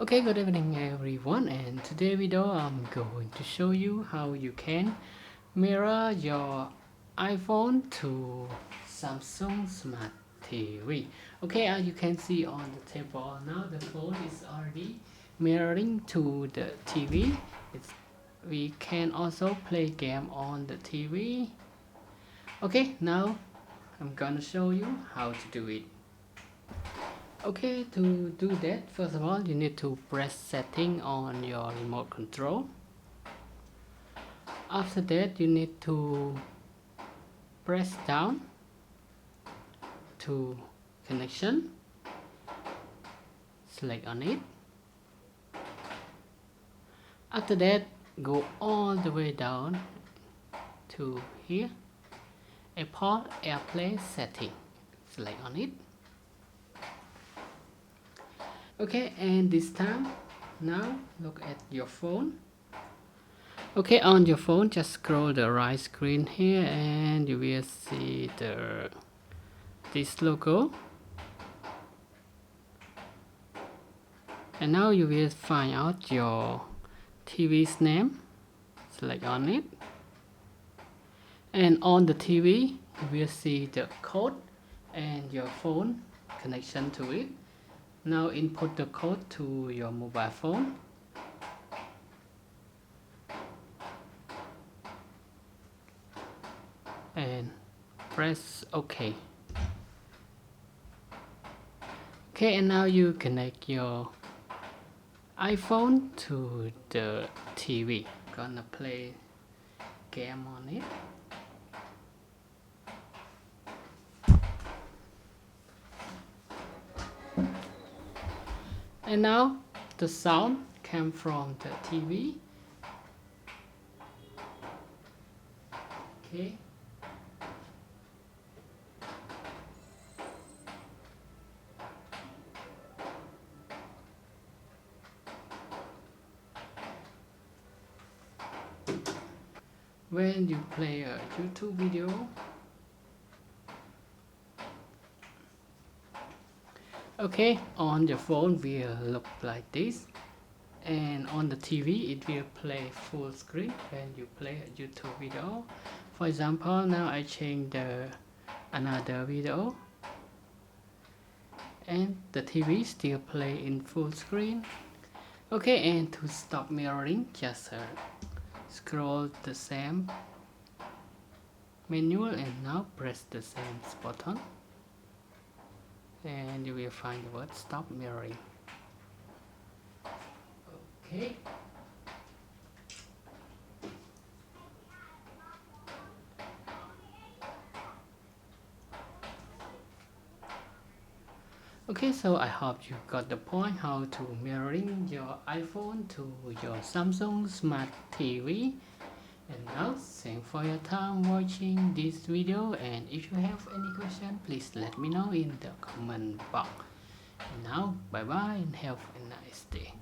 Okay, good evening everyone, and today video I'm going to show you how you can mirror your iPhone to Samsung Smart TV. Okay, as you can see on the table now, the phone is already mirroring to the TV. We can also play game on the TV. Okay, now I'm gonna show you how to do it. Okay, to do that, first of all, you need to press setting on your remote control. After that, you need to press down to connection, select on it. After that, go all the way down to here, Apple AirPlay setting, select on it. Okay, and this time, now look at your phone. Okay, on your phone, just scroll the right screen here and you will see this logo. And now you will find out your TV's name, select on it. And on the TV, you will see the code and your phone connection to it. Now input the code to your mobile phone. And press OK. Okay, and now you connect your iPhone to the TV. Gonna play game on it. And now the sound came from the TV. Okay. When you play a YouTube video, okay, on the phone will look like this, and on the TV it will play full screen when you play a YouTube video. For example, now I change another video and the TV still play in full screen. Okay, and to stop mirroring, just scroll the same menu and now press the same button and you will find the word stop mirroring. Okay. Okay, so I hope you got the point how to mirroring your iPhone to your Samsung Smart TV. And now, thanks for your time watching this video, and if you have any question, please let me know in the comment box. And now, bye bye and have a nice day.